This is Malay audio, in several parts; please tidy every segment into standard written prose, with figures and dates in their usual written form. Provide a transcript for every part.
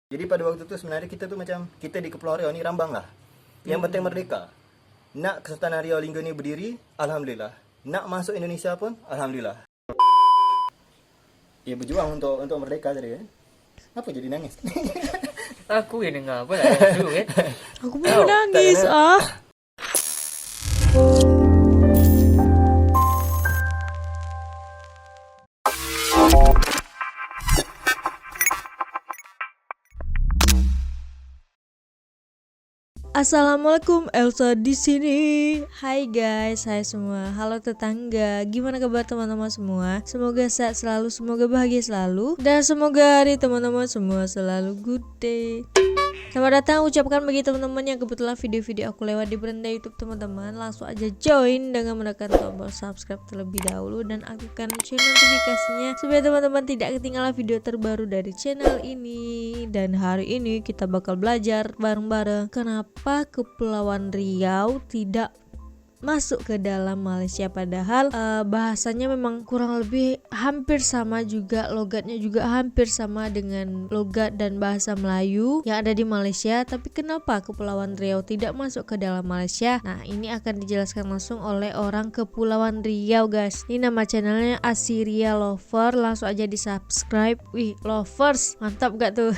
Jadi pada waktu itu sebenarnya kita tuh macam kita di Kepulauan Riau ni rambang lah. Yang penting merdeka. Nak Kesultanan Riau Lingga ni berdiri, alhamdulillah. Nak masuk Indonesia pun, alhamdulillah. Ya berjuang untuk merdeka tadi kan. Apa jadi nangis? Aku yang dengar apa lah dulu kan. Aku pun menangis ah. Assalamualaikum, Elsa di sini. Hai guys, hai semua. Halo tetangga. Gimana kabar teman-teman semua? Semoga sehat selalu, semoga bahagia selalu, dan semoga hari teman-teman semua selalu good day. Selamat datang ucapkan bagi teman-teman yang kebetulan video-video aku lewat di beranda YouTube teman-teman. Langsung aja join dengan menekan tombol subscribe terlebih dahulu dan aktifkan lonceng notifikasinya supaya teman-teman tidak ketinggalan video terbaru dari channel ini. Dan hari ini kita bakal belajar bareng-bareng kenapa Kepulauan Riau tidak masuk ke dalam Malaysia, padahal bahasanya memang kurang lebih hampir sama juga, logatnya juga hampir sama dengan logat dan bahasa Melayu yang ada di Malaysia. Tapi kenapa Kepulauan Riau tidak masuk ke dalam Malaysia? Nah, ini akan dijelaskan langsung oleh orang Kepulauan Riau guys. Ini nama channelnya Assyria Lover, langsung aja di subscribe. Wih, lovers mantap gak tuh?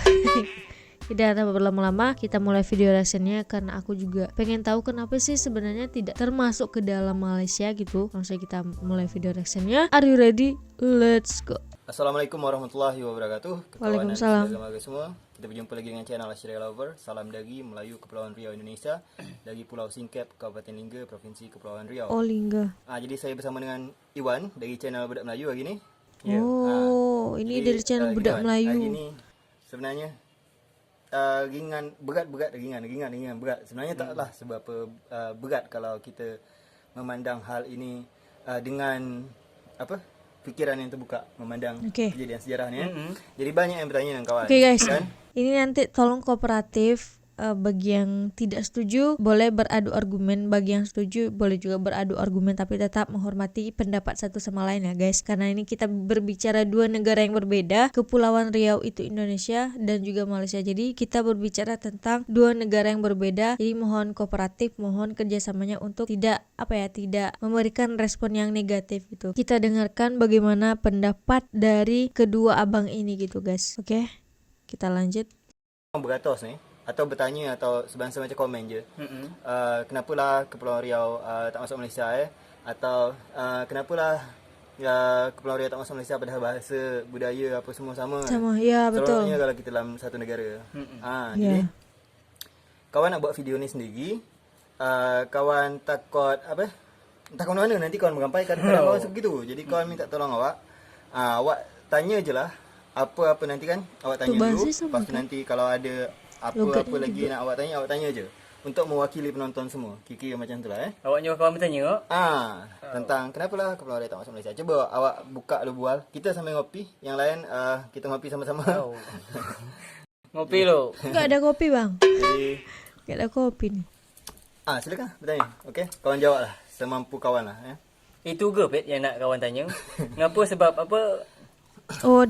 Tidak tanpa berlama-lama, kita mulai video reactionnya karena aku juga pengen tahu kenapa sih sebenarnya tidak termasuk ke dalam Malaysia gitu. Langsung kita mulai video reactionnya. Are you ready? Let's go. Assalamualaikum warahmatullahi wabarakatuh. Waalaikumsalam. Kawan semua. Kita berjumpa lagi dengan channel Assyria Lover. Salam dari Melayu Kepulauan Riau Indonesia, dari Pulau Singkep, Kabupaten Lingga, Provinsi Kepulauan Riau. Oh, Lingga. Jadi saya bersama dengan Iwan dari channel Budak Melayu hari ni. Oh, ini Jadi, dari channel Budak Iwan, Melayu. Hari ni sebenarnya ringan berat sebenarnya taklah seberapa berat kalau kita memandang hal ini dengan apa fikiran yang terbuka, memandang kejadian sejarah ni. Jadi banyak yang bertanya dengan kawan. Oke guys, kan? ini nanti tolong kooperatif. Bagi yang tidak setuju boleh beradu argumen, bagi yang setuju boleh juga beradu argumen, tapi tetap menghormati pendapat satu sama lain ya guys, karena ini kita berbicara dua negara yang berbeda. Kepulauan Riau itu Indonesia dan juga Malaysia, jadi kita berbicara tentang dua negara yang berbeda. Jadi mohon kooperatif, mohon kerjasamanya untuk tidak tidak memberikan respon yang negatif gitu. Kita dengarkan bagaimana pendapat dari kedua abang ini gitu guys. Oke, kita lanjut. Beratos ni atau bertanya atau sebangsa macam komen je. Kenapalah Kepulauan Riau tak masuk Malaysia atau kenapalah Kepulauan Riau tak masuk Malaysia padahal bahasa, budaya apa semua sama. Sama, ya betul. Selalunya kalau kita dalam satu negara. Jadi kawan nak buat video ni sendiri, kawan takut takut mana nanti kawan merampai kadang-kadang kawan suka gitu. Jadi kawan minta tolong awak. Awak tanya je lah apa-apa nanti kan. Awak tanya dulu. Lepas tu nanti kalau ada apa-apa lagi nak awak tanya je. Untuk mewakili penonton semua. Kira-kira macam tu lah Awak nyuruh kawan bertanya tentang kenapalah Kepulauan Riau tak masuk Malaysia. Cuba awak buka lu bual. Kita sambil ngopi. Yang lain kita ngopi sama-sama. Ngopi lo. Enggak ada kopi bang. Jadi Enggak ada kopi nih. silakan bertanya. Okey, kawan jawab lah semampu kawan lah Itu ke Pet yang nak kawan tanya? Ngapa sebab apa? Oh,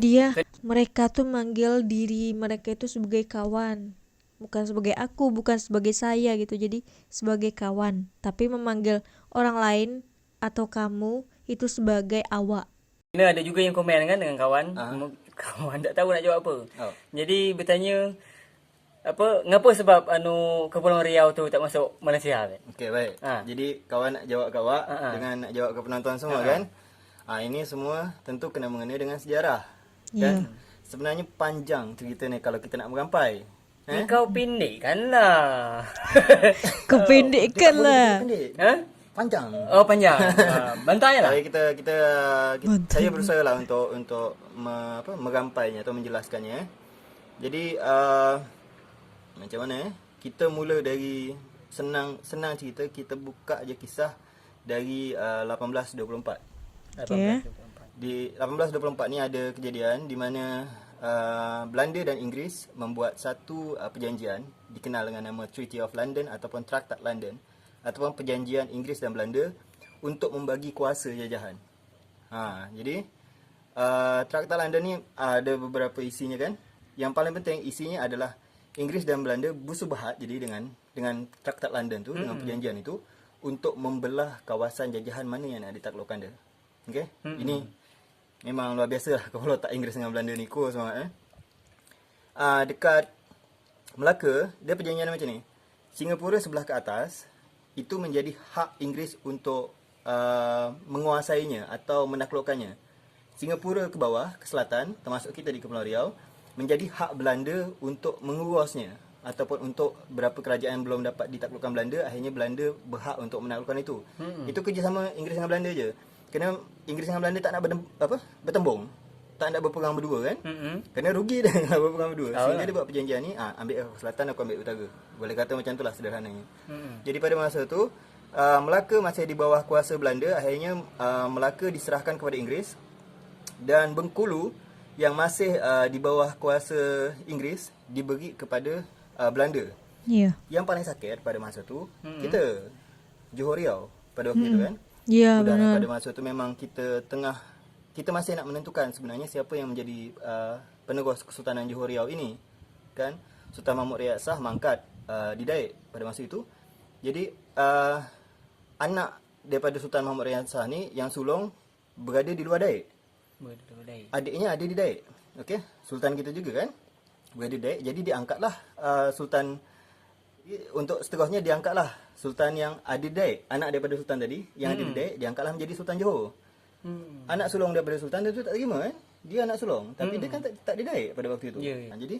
mereka tuh manggil diri mereka itu sebagai kawan, bukan sebagai aku, bukan sebagai saya gitu. Jadi sebagai kawan, tapi memanggil orang lain atau kamu itu sebagai awak. Ini ada juga yang komen kan dengan kawan. Kawan tak tahu nak jawab apa. Jadi bertanya ngapa sebab Kepulauan Riau tu tak masuk Malaysia kan? Okey, baik. Jadi kawan nak jawab ke awak dengan nak jawab ke penonton semua kan. Ini semua tentu kena mengenai dengan sejarah. Kan? Sebenarnya panjang cerita ni kalau kita nak merampai. Kau pendekkanlah. Kau pendekkanlah. Panjang. Oh, panjang. Bantailah. Jadi kita saya berusaha lah untuk merampainya atau menjelaskannya. Jadi macam mana kita mula dari senang cerita, kita buka je kisah dari 1824. Di 1824 ni ada kejadian di mana Belanda dan Inggeris membuat satu perjanjian dikenal dengan nama Treaty of London ataupun Traktat London, ataupun perjanjian Inggeris dan Belanda untuk membagi kuasa jajahan. Jadi Traktat London ni ada beberapa isinya kan. yang paling penting isinya adalah Inggeris dan Belanda bersubahat jadi dengan Traktat London tu, dengan perjanjian itu untuk membelah kawasan jajahan mana yang nak ditaklukkan dia. Okey? Ini memang luar biasa lah kalau tak Inggeris dengan Belanda ni cool sangat dekat Melaka, dia perjanjian macam ni. Singapura sebelah ke atas itu menjadi hak Inggeris untuk menguasainya atau menaklukkannya. Singapura ke bawah, ke selatan, termasuk kita di Kepulauan Riau, menjadi hak Belanda untuk mengurusnya. Ataupun untuk berapa kerajaan belum dapat ditaklukkan Belanda, akhirnya Belanda berhak untuk menaklukkan itu. Itu kerjasama Inggeris dengan Belanda je. Kerana Inggeris dengan Belanda tak nak bertembung. Tak nak berperang berdua kan. Kerana rugi dah kalau berperang berdua. Sehingga dia buat perjanjian ni, ambil ke selatan, aku ambil utara. Boleh kata macam tu lah sederhananya. Jadi pada masa tu, Melaka masih di bawah kuasa Belanda. Akhirnya Melaka diserahkan kepada Inggeris. Dan Bengkulu yang masih di bawah kuasa Inggeris diberi kepada Belanda. Ya. Yang paling sakit pada masa tu kita Johor Riau pada waktu itu kan. Ya, benar. Pada masa tu memang kita masih nak menentukan sebenarnya siapa yang menjadi penerus Kesultanan Johor Riau ini kan. Sultan Mahmud Riyad Shah mangkat di Daik pada masa itu. Jadi anak daripada Sultan Mahmud Riyad Shah ni yang sulung berada di luar Daik. Adiknya ada di Daik. Okey, sultan kita juga kan berada di Daik. Jadi diangkatlah sultan untuk seterusnya diangkatlah sultan yang ada di Daik. Anak daripada sultan tadi yang ada di Daik diangkatlah menjadi sultan Johor. Anak sulung daripada sultan dia tu tak terima kan. Dia anak sulung tapi dia kan tak di Daik pada waktu itu. Jadi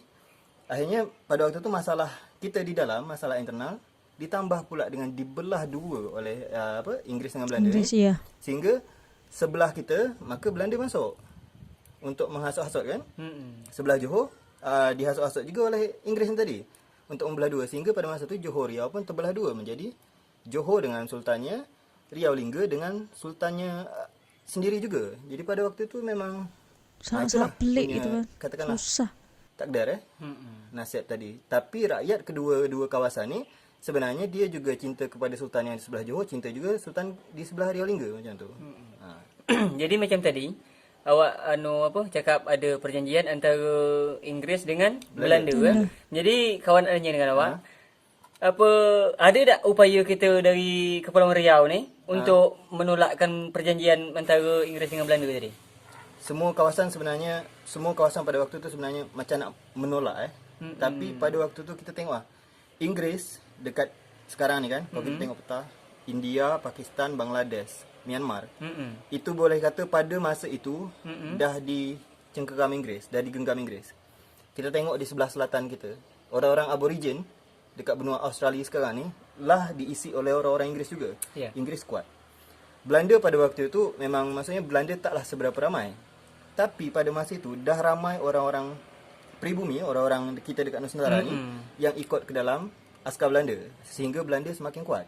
akhirnya pada waktu itu masalah kita di dalam, masalah internal ditambah pula dengan dibelah dua oleh Inggeris dengan Belanda. Inggeris, ya. Sehingga sebelah kita, maka Belanda masuk untuk menghasut-hasut kan. Sebelah Johor dihasut-hasut juga oleh Inggeris yang tadi untuk membelah dua. Sehingga pada masa itu Johor Riau pun terbelah dua menjadi Johor dengan sultannya, Riau Lingga dengan sultannya sendiri juga. Jadi pada waktu itu memang sangat pelik gitu kan. Katakanlah susah. Takdir nasihat tadi. Tapi rakyat kedua kawasan ni sebenarnya dia juga cinta kepada sultan yang di sebelah Johor, cinta juga sultan di sebelah Riau Lingga macam tu. Jadi macam tadi awak cakap ada perjanjian antara Inggeris dengan Belanda kan. Jadi kawan tanya dengan awak, ada tak upaya kita dari Kepulauan Riau ni untuk menolakkan perjanjian antara Inggeris dengan Belanda tadi? Semua kawasan pada waktu tu sebenarnya macam nak menolak Tapi pada waktu tu kita tengok Inggeris dekat sekarang ni kan, kalau kita tengok peta India, Pakistan, Bangladesh, Myanmar. Itu boleh kata pada masa itu dah dicengkeram Inggeris, dah digenggam Inggeris. Kita tengok di sebelah selatan kita, orang-orang Aborigin dekat benua Australia sekarang ni lah diisi oleh orang-orang Inggeris juga. Inggeris kuat. Belanda pada waktu itu memang maksudnya Belanda taklah seberapa ramai. Tapi pada masa itu dah ramai orang-orang pribumi, orang-orang kita dekat Nusantara ni yang ikut ke dalam askar Belanda sehingga Belanda semakin kuat.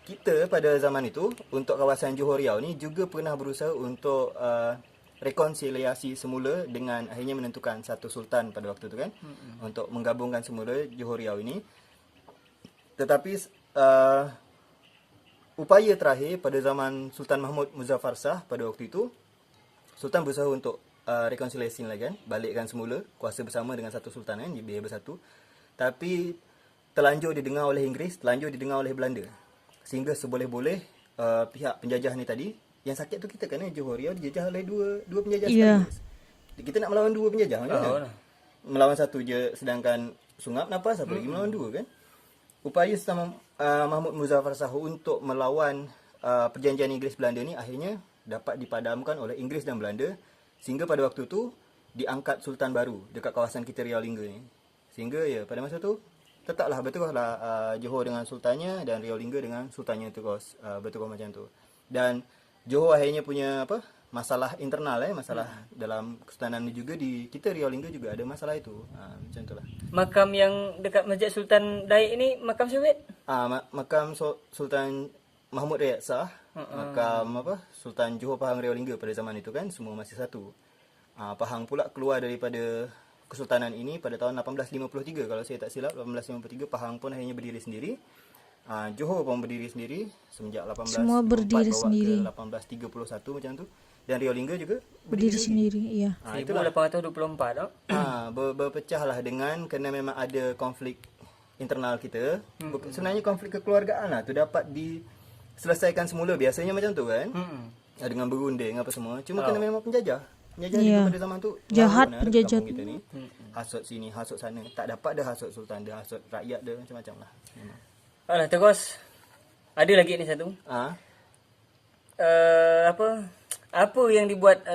Kita pada zaman itu untuk kawasan Johor Riau ni juga pernah berusaha untuk rekonsiliasi semula dengan akhirnya menentukan satu sultan pada waktu itu kan, untuk menggabungkan semula Johor Riau ini. Tetapi upaya terakhir pada zaman Sultan Mahmud Muzaffar Shah pada waktu itu, sultan berusaha untuk rekonsiliasi lagi kan, balikkan semula kuasa bersama dengan satu sultan kan, biar bersatu. Tapi terlanjur didengar oleh Inggeris, terlanjur didengar oleh Belanda. Sehingga seboleh-boleh pihak penjajah ni tadi, yang sakit tu kita kan, Johor Riau dijajah oleh dua penjajah sekaligus. Kita nak melawan dua penjajah macam mana? Melawan satu je sedangkan sungap napas, apa lagi melawan dua kan? Upaya Sultan Mahmud Muzaffar Shah untuk melawan perjanjian Inggeris Belanda ni akhirnya dapat dipadamkan oleh Inggeris dan Belanda, sehingga pada waktu tu diangkat sultan baru dekat kawasan kita Riau Lingga ni. Sehingga pada masa tu tetaplah berteruslah Johor dengan sultannya dan Riau Lingga dengan sultannya terus berterus macam tu. Dan Johor akhirnya punya masalah internal masalah dalam kesultanan ni juga, di kita Riau Lingga juga ada masalah itu. Macam itulah. Makam yang dekat Masjid Sultan Daik ni makam siapa? Makam Sultan Mahmud Riyad Shah, makam Sultan Johor Pahang Riau Lingga pada zaman itu kan, semua masih satu. Pahang pula keluar daripada kesultanan ini pada tahun 1853 kalau saya tak silap. 1853 Pahang pun akhirnya berdiri sendiri. Johor pun berdiri sendiri semenjak 1804 semua berdiri bawa sendiri ke 1831 macam tu. dan Rio Lingga juga Berdiri sendiri, iya. itulah. 1824 tau. Berpecah lah dengan kerana memang ada konflik internal kita. Sebenarnya konflik kekeluargaan lah tu dapat diselesaikan semula. Biasanya macam tu kan. Dengan berunding apa semua. Cuma kerana memang penjajah juga pada zaman tu Jahat lawan, penjajah kampung kita ni. Hasut sini, hasut sana. Tak dapat dah hasut sultan, dah hasut rakyat dia, macam-macam lah. Alah terus. Ada lagi ni satu. Apa yang dibuat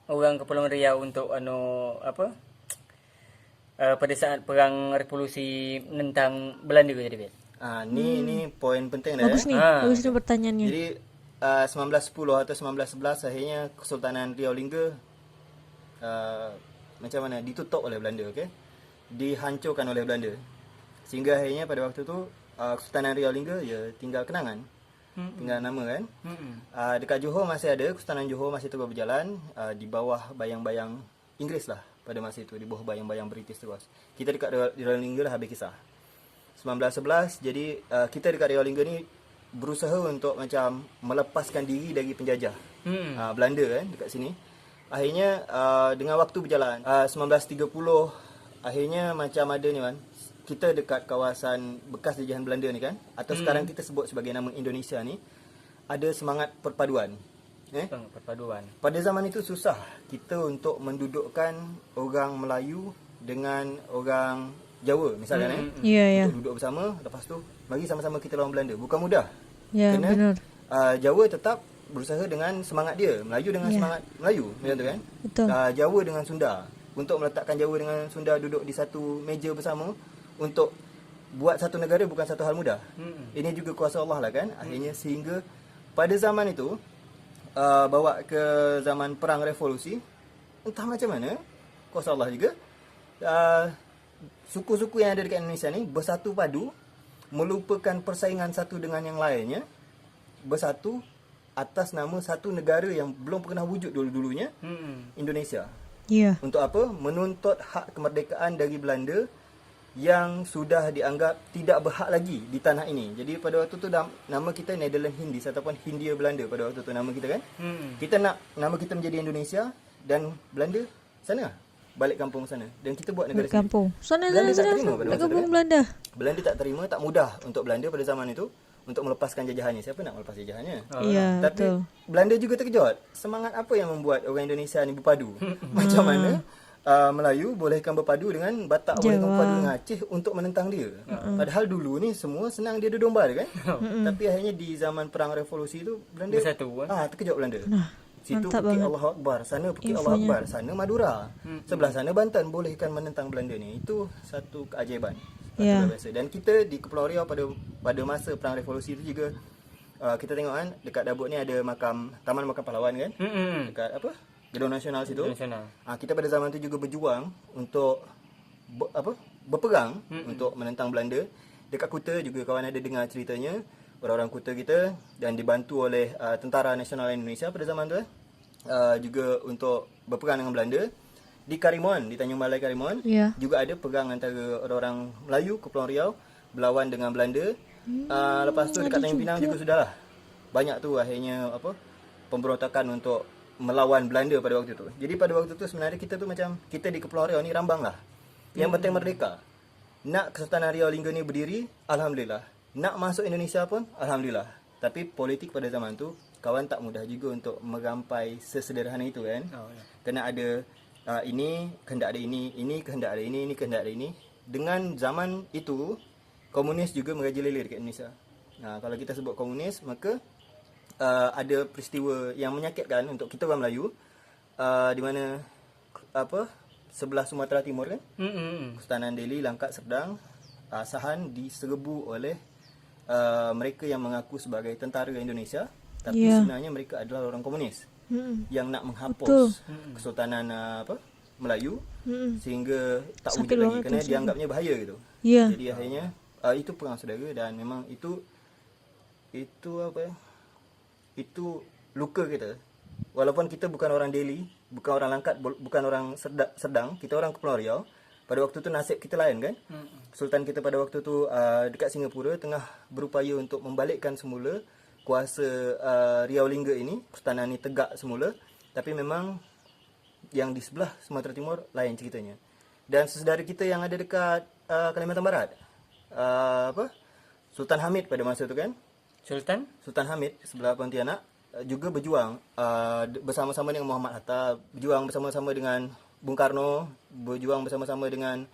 orang Kepulauan Riau untuk pada saat perang revolusi menentang Belanda jadi Bet? Ni poin penting dah. Bagus nih, bagus nih pertanyaannya. Jadi 1910 atau 1911 akhirnya Kesultanan Riau Lingga macam mana ditutup oleh Belanda, okey. Dihancurkan oleh Belanda. Sehingga akhirnya pada waktu tu Kesultanan Riau Lingga tinggal kenangan. Tinggal nama kan. Dekat Johor masih ada, Kesultanan Johor masih terus berjalan di bawah bayang-bayang Inggeris lah pada masa itu, di bawah bayang-bayang British terus. Kita dekat Riau Lingga lah habis kisah. 1911, jadi kita dekat Riau Lingga ni berusaha untuk macam melepaskan diri dari penjajah Belanda kan dekat sini. Akhirnya dengan waktu berjalan 1930 akhirnya macam ada ni kan, kita dekat kawasan bekas jajahan Belanda ni kan, atau sekarang kita sebut sebagai nama Indonesia ni, ada semangat perpaduan. Perpaduan. Pada zaman itu susah kita untuk mendudukkan orang Melayu dengan orang Jawa misalnya Ya. untuk duduk bersama, lepas tu mari sama-sama kita lawan Belanda. Bukan mudah. Ya, Kena, benar. Jawa tetap berusaha dengan semangat dia, Melayu dengan semangat Melayu, macam tu kan. Betul. Jawa dengan Sunda, untuk meletakkan Jawa dengan Sunda duduk di satu meja bersama untuk buat satu negara bukan satu hal mudah. Ini juga kuasa Allah lah kan. Akhirnya sehingga pada zaman itu bawa ke zaman perang revolusi, entah macam mana kuasa Allah juga, suku-suku yang ada dekat Indonesia ni bersatu padu, melupakan persaingan satu dengan yang lainnya, bersatu atas nama satu negara yang belum pernah wujud dulu-dulunya, Indonesia. Iya. Untuk apa? Menuntut hak kemerdekaan dari Belanda yang sudah dianggap tidak berhak lagi di tanah ini. Jadi pada waktu tu nama kita Netherlands Hindis ataupun Hindia Belanda pada waktu tu nama kita kan. Kita nak nama kita menjadi Indonesia dan Belanda sana, balik kampung sana, dan kita buat negara Balik kampung. Sana Belanda tak terima pada Balik waktu tu kampung kan. Belanda. Belanda tak terima, tak mudah untuk Belanda pada zaman itu untuk melepaskan jajahannya. Siapa nak melepas jajahannya? Iya, Tapi betul. Belanda juga terkejut. Semangat apa yang membuat orang Indonesia ni berpadu? Macam mana Melayu bolehkan berpadu dengan Batak, bolehkan berpadu dengan Aceh untuk menentang dia. Padahal dulu ni semua senang dia adu domba dia kan. Tapi akhirnya di zaman perang revolusi tu Belanda Bersatu, terkejut Belanda. Situ mantap Bukit banget. Allahu Akbar, sana Bukit Allahu Akbar, sana Madura. Sebelah sana Banten bolehkan menentang Belanda ni. Itu satu keajaiban. Ya. Biasa. Dan kita di Kepulauan Riau pada masa perang revolusi itu juga kita tengok kan dekat Dabuk ni ada Taman Makam Pahlawan kan. Dekat apa? Gedung Nasional situ. Nasional. Kita pada zaman tu juga berjuang untuk berperang untuk menentang Belanda. Dekat Kuta juga kawan ada dengar ceritanya, orang-orang Kuta kita, dan dibantu oleh Tentara Nasional Indonesia pada zaman tu juga untuk berperang dengan Belanda. Di Karimun, di Tanjung Balai Karimun, juga ada perang antara orang-orang Melayu Kepulauan Riau berlawan dengan Belanda. Lepas tu dekat Tanjung Pinang juga sudahlah. Banyak tu akhirnya pemberontakan untuk melawan Belanda pada waktu tu. Jadi pada waktu tu sebenarnya kita tu macam kita di Kepulauan Riau ni rambang lah. Yang penting merdeka. Nak Kesultanan Riau Lingga ni berdiri, alhamdulillah. Nak masuk Indonesia pun, alhamdulillah. Tapi politik pada zaman tu, kawan tak mudah juga untuk merampai sesederhana itu kan. Kena ada ini kehendak ada ini kehendak ada ini kehendak ada ini. Dengan zaman itu, komunis juga merajalela dekat Indonesia. Kalau kita sebut komunis, maka ada peristiwa yang menyakitkan untuk kita orang Melayu, di mana sebelah Sumatera Timur kan, Kesultanan Delhi, Langkat, Serdang, Sahan diserbu oleh mereka yang mengaku sebagai tentara Indonesia, tapi sebenarnya mereka adalah orang komunis yang nak menghapus Kesultanan Melayu sehingga tak Sakit wujud lagi banget kerana tu dianggapnya bahaya gitu. Ya. Jadi akhirnya itu perang saudara, dan memang itu itu luka kita. Walaupun kita bukan orang Delhi, bukan orang Langkat, bukan orang Serdang, kita orang Kepulauan Riau. Pada waktu tu nasib kita lain kan. Sultan kita pada waktu tu dekat Singapura tengah berupaya untuk membalikkan semula kuasa Riau Lingga ini, Kesultanan ni tegak semula, tapi memang yang di sebelah Sumatera Timur lain ceritanya. Dan saudara kita yang ada dekat Kalimantan Barat, Sultan Hamid pada masa tu kan, Sultan Hamid sebelah Pontianak juga berjuang bersama-sama dengan Muhammad Hatta, berjuang bersama-sama dengan Bung Karno, berjuang bersama-sama dengan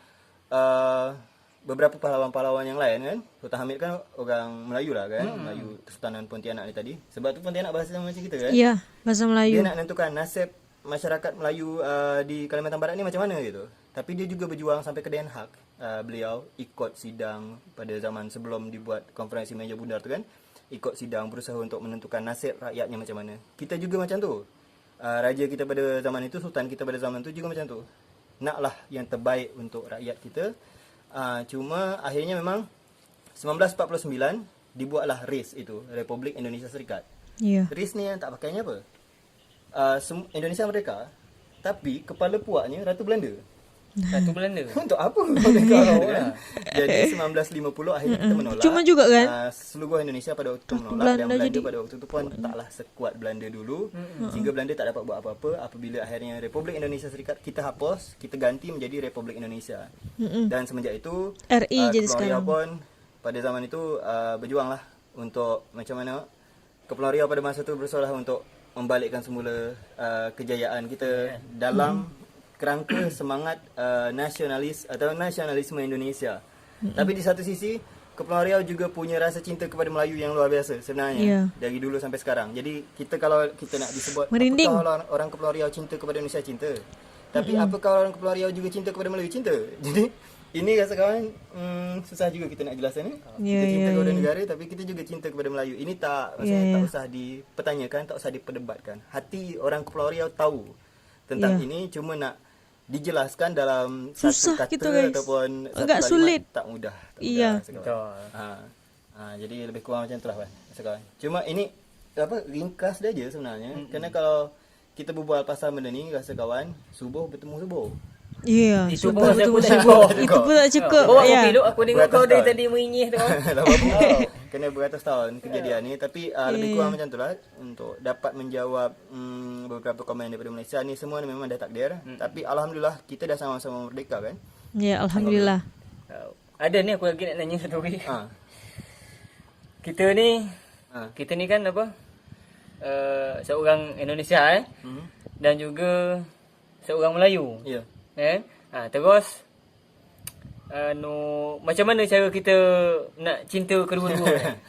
beberapa pahlawan-pahlawan yang lain kan. Sultan Hamid kan orang Melayu lah kan, Melayu Kesultanan Pontianak ni tadi. Sebab tu Pontianak bahasa sama macam kita kan. Ya, bahasa Melayu. Dia nak menentukan nasib masyarakat Melayu di Kalimantan Barat ni macam mana gitu. Tapi dia juga berjuang sampai ke Den Haag. Beliau ikut sidang pada zaman sebelum dibuat konferensi meja bundar tu kan. Ikut sidang berusaha untuk menentukan nasib rakyatnya macam mana. Kita juga macam tu. Raja kita pada zaman itu, sultan kita pada zaman tu juga macam tu. Naklah yang terbaik untuk rakyat kita. Cuma akhirnya memang 1949 dibuatlah RIS itu, Republik Indonesia Serikat. Ya. RIS ni yang tak pakainya apa? Indonesia merdeka, tapi kepala puaknya Ratu Belanda. Ratu Belanda. Untuk apa mereka kan? Jadi 1950 akhirnya kita menolak. Cuma juga kan? Seluruh Indonesia pada waktu itu menolak, dan Belanda pada waktu itu pun taklah sekuat Belanda dulu. Sehingga Belanda tak dapat buat apa-apa. Apabila akhirnya Republik Indonesia Serikat kita hapus, kita ganti menjadi Republik Indonesia. Dan semenjak itu RI jadi Kepulauan Riau sekarang. pun pada zaman itu berjuanglah untuk macam mana Kepulauan Riau pada masa itu berusaha untuk membalikkan semula kejayaan kita dalam kerangka semangat nasionalis atau nasionalisme Indonesia. Tapi di satu sisi Kepulauan Riau juga punya rasa cinta kepada Melayu yang luar biasa sebenarnya, dari dulu sampai sekarang. Jadi kalau kita nak disebut merinding. apakah orang Kepulauan Riau cinta kepada Indonesia, cinta. Tapi apakah orang Kepulauan Riau juga cinta kepada Melayu, cinta. Jadi ini rasa kawan susah juga kita nak jelaskan ni. Kita cinta kepada negara tapi kita juga cinta kepada Melayu. Ini maksudnya tak usah dipertanyakan, tak usah diperdebatkan. Hati orang Kepulauan Riau tahu tentang ini, cuma nak dijelaskan dalam Susah satu kata gitu, guys. ataupun satu Agak kalimat, sulit. tak mudah. Iya. Betul. Jadi lebih kurang macam itulah kan. Kawan. Cuma ini ringkas dia je sebenarnya. Kerana kalau kita berbual pasal benda ni, rasa kawan, subuh bertemu subuh. Ya, Itu subuh pun saya betul pun tak sibuk. cukup. Itu pun tak cukup. Bawa Ya. kopi duk, aku dengar kau dari tadi menginyih tu. Kena beratus tahun kejadian ni. Tapi lebih kurang macam tu lah. Untuk dapat menjawab beberapa komen daripada Malaysia ni, semua ni memang dah takdir. Tapi Alhamdulillah kita dah sama-sama merdeka kan. Ya, alhamdulillah. Ada ni aku lagi nak nanya satu lagi. Ha. Kita ni kan apa? Seorang Indonesia dan juga seorang Melayu. Ya. Terus macam mana cara kita nak cinta kedua-dua?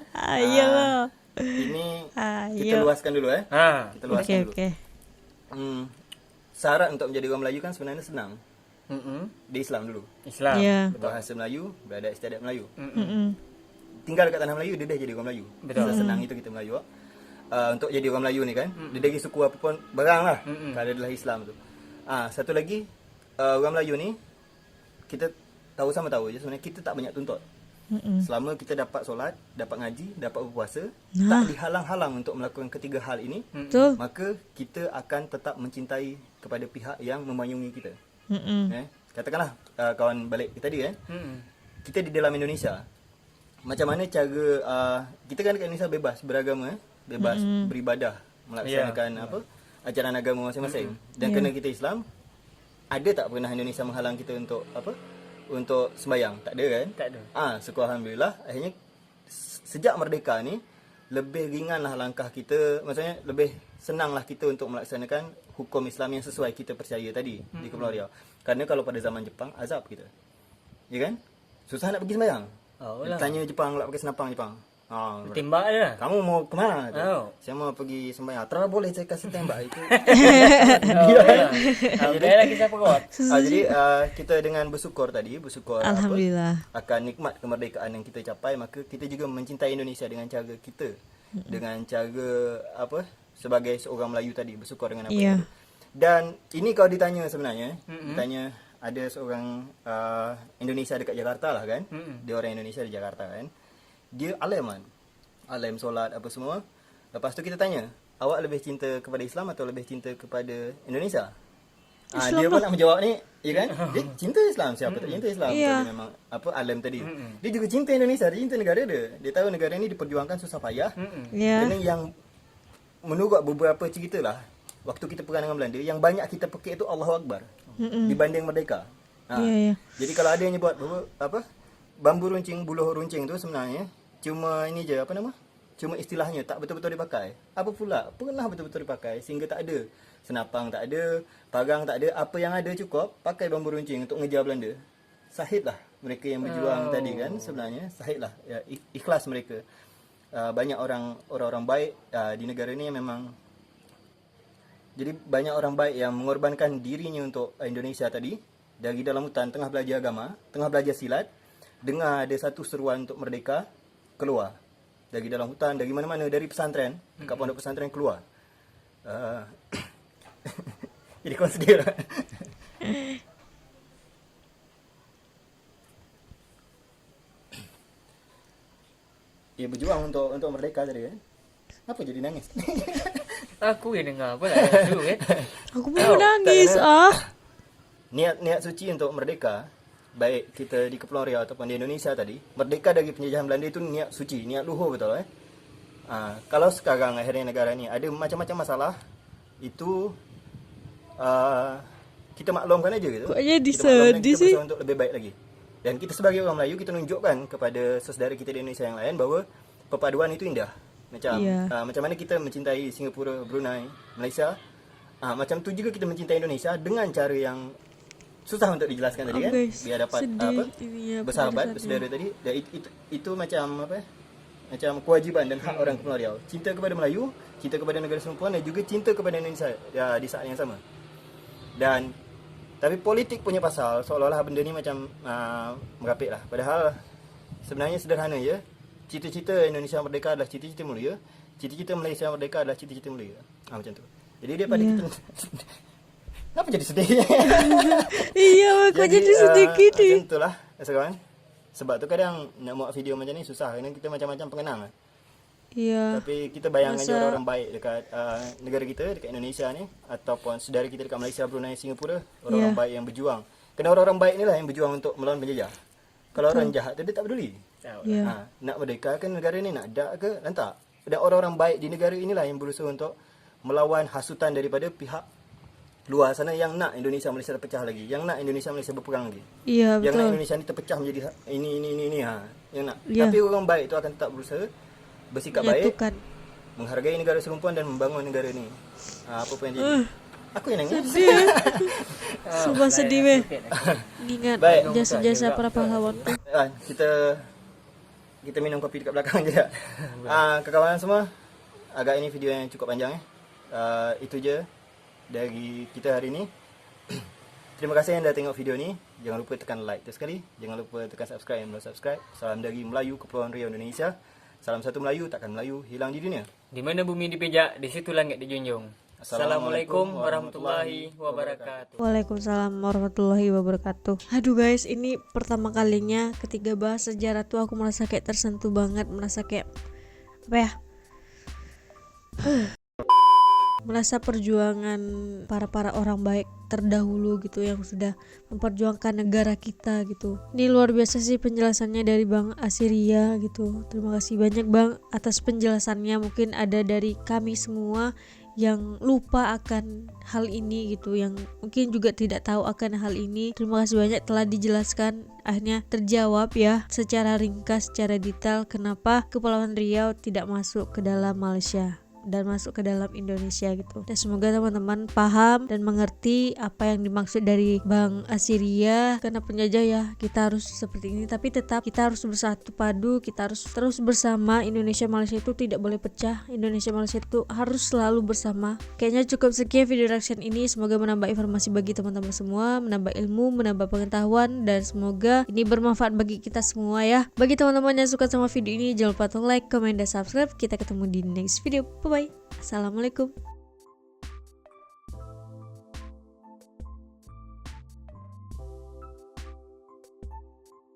Ayolah. Ini kita luaskan dulu Kita luaskan dulu. Okey. Syarat untuk menjadi orang Melayu kan sebenarnya senang. Dia Islam dulu. Islam. Ya. Bahasa Melayu, beradat istiadat Melayu. Tinggal Tinggal dekat tanah Melayu, dia dah jadi orang Melayu. Betul. Senang itu kita Melayu. Untuk jadi orang Melayu ni kan, dia dari suku apa pun barang lah. Kalau adalah Islam tu. Satu lagi, orang Melayu ni, kita tahu je sebenarnya kita tak banyak tuntut. Selama kita dapat solat, dapat ngaji, dapat berpuasa, tak dihalang-halang untuk melakukan ketiga hal ini, Betul. maka kita akan tetap mencintai kepada pihak yang memayungi kita. Katakanlah kawan balik tadi kita di dalam Indonesia, macam mana cara kita kan dekat Indonesia bebas beragama, bebas beribadah, melaksanakan ajaran agama masing-masing. Dan kerana kita Islam, ada tak pernah Indonesia menghalang kita untuk untuk sembahyang? Tak ada kan? Tak ada. Syukur alhamdulillah, akhirnya sejak merdeka ni lebih ringanlah langkah kita, maksudnya lebih senanglah kita untuk melaksanakan hukum Islam yang sesuai kita percaya tadi di Kepulauan Riau. Kerana kalau pada zaman Jepang, azab kita. Ya kan? Susah nak pergi sembahyang. Tanya Jepang nak pakai senapang Jepang. Tembak je lah. Kamu mau ke mana? Oh. Saya mau pergi sembahyang. Tak boleh saya kasih tembak itu. Dia lagi siapa kot? Jadi kita dengan bersyukur Alhamdulillah. akan nikmat kemerdekaan yang kita capai, maka kita juga mencintai Indonesia dengan cara kita. Dengan cara sebagai seorang Melayu tadi, bersyukur dengan apa yang ada. Dan ini kalau ditanya sebenarnya, ditanya ada seorang Indonesia dekat Jakarta lah kan. Dia orang Indonesia di Jakarta kan. Dia alim solat apa semua. Lepas tu kita tanya, awak lebih cinta kepada Islam atau lebih cinta kepada Indonesia? Dia pun nak menjawab ni, ya kan? Dia cinta Islam, siapa tak cinta Islam? Iya. Jadi memang apa alam tadi. Dia juga cinta Indonesia, dia cinta negara dia. Dia tahu negara ni diperjuangkan susah payah. Ya. Kerana yang menurut beberapa cerita lah, waktu kita perang dengan Belanda, yang banyak kita pekik tu Allahu Akbar dibanding merdeka. Iya. Jadi kalau ada yang buat apa bambu runcing, buluh runcing tu sebenarnya cuma ini je, apa nama? Cuma istilahnya, tak betul-betul dipakai. Apa pula? Pernah betul-betul dipakai sehingga tak ada. Senapang tak ada, pagang tak ada, apa yang ada cukup pakai bambu runcing untuk ngejar Belanda. Sahidlah mereka yang berjuang tadi kan sebenarnya, sahidlah ya, ikhlas mereka. Banyak orang-orang baik di negara ni yang memang, jadi banyak orang baik yang mengorbankan dirinya untuk Indonesia tadi. Dari dalam hutan tengah belajar agama, tengah belajar silat, dengar ada satu seruan untuk merdeka, keluar dari dalam hutan, dari mana-mana, dari pesantren, dekat pondok pesantren keluar. Jadi kau sedih lah. Dia berjuang untuk merdeka tadi kan. Apa jadi nangis? Aku yang dengar apa lah dulu kan. Aku pun menangis Niat suci untuk merdeka, baik kita di Kepulauan Riau ataupun di Indonesia tadi, merdeka dari penjajahan Belanda itu niat suci, niat luhur betul kalau sekarang akhirnya negara ni ada macam-macam masalah, itu kita maklumkan aja gitu. Kok jadi Kita maklumkan, sedih kita sih? berusaha untuk lebih baik lagi. Dan kita sebagai orang Melayu, kita tunjukkan kepada saudara kita di Indonesia yang lain bahawa perpaduan itu indah. Macam macam mana kita mencintai Singapura, Brunei, Malaysia, macam tu juga kita mencintai Indonesia dengan cara yang susah untuk dijelaskan tadi kan, guys, biar dapat sedih ininya bersahabat, perdebatannya. bersaudara tadi. Dan itu macam apa? Macam kewajiban dan hak orang Kepulauan Riau. Cinta kepada Melayu, cinta kepada negara sempuan dan juga cinta kepada Indonesia di saat yang sama. Dan tapi politik punya pasal seolah-olah benda ni macam merapik lah. Padahal sebenarnya sederhana je. Cita-cita Indonesia merdeka adalah cita-cita mulia. Cita-cita Malaysia merdeka adalah cita-cita mulia. Macam tu. Jadi daripada kita kenapa jadi sedih? Iya, kok jadi sedih gini? Macam tu lah kawan. Sebab tu kadang nak buat video macam ni susah. Kerana kita macam-macam pengenang lah. Iya. Tapi kita bayangkan je orang-orang baik dekat negara kita, dekat Indonesia ni, ataupun saudara kita dekat Malaysia, Brunei, Singapura, orang-orang baik yang berjuang. Kerana orang-orang baik ni lah yang berjuang untuk melawan penjajah. Kalau orang jahat tu dia tak peduli. Nak merdeka ke negara ni, nak dak ke, lantak. Dan orang-orang baik di negara inilah yang berusaha untuk melawan hasutan daripada pihak luar sana yang nak Indonesia Malaysia terpecah lagi, yang nak Indonesia Malaysia berperang lagi, Iya, yang nak betul. Indonesia ni terpecah menjadi ini yang nak. Tapi orang baik tu akan tetap berusaha bersikap baik, Menyatukan. menghargai negara serumpuan dan membangun negara ni. Apa pun yang jadi. Aku yang nangis. Sumpah sedih weh. Ingat Baik. jasa-jasa para pahlawan tu. Kita minum kopi dekat belakang je. Kawan-kawan semua, agak ini video yang cukup panjang itu je dari kita hari ni. Terima kasih yang dah tengok video ni. Jangan lupa tekan like tu sekali. Jangan lupa tekan subscribe yang belum subscribe. Salam dari Melayu Kepulauan Riau Indonesia. Salam satu Melayu, takkan Melayu hilang di dunia. Di mana bumi dipijak, di situ langit dijunjung. Assalamualaikum warahmatullahi wabarakatuh. Waalaikumsalam warahmatullahi wabarakatuh. Aduh guys, ini pertama kalinya ketika bahas sejarah tuh aku merasa kayak tersentuh banget, merasa kayak apa ya? Merasa perjuangan para orang baik terdahulu gitu yang sudah memperjuangkan negara kita gitu. Ini luar biasa sih penjelasannya dari Bang Asiria gitu. Terima kasih banyak Bang atas penjelasannya. Mungkin ada dari kami semua yang lupa akan hal ini gitu, yang mungkin juga tidak tahu akan hal ini. Terima kasih banyak telah dijelaskan, akhirnya terjawab ya secara ringkas, secara detail kenapa Kepulauan Riau tidak masuk ke dalam Malaysia dan masuk ke dalam Indonesia gitu. Dan semoga teman-teman paham dan mengerti apa yang dimaksud dari Bang Asiria. Karena penjajah ya kita harus seperti ini, tapi tetap kita harus bersatu padu, kita harus terus bersama. Indonesia Malaysia itu tidak boleh pecah. Indonesia Malaysia itu harus selalu bersama. Kayaknya cukup sekian video reaction ini. Semoga menambah informasi bagi teman-teman semua, menambah ilmu, menambah pengetahuan, dan semoga ini bermanfaat bagi kita semua ya. Bagi teman-teman yang suka sama video ini, jangan lupa like, comment, dan subscribe. Kita ketemu di next video. Bye bye. Assalamualaikum.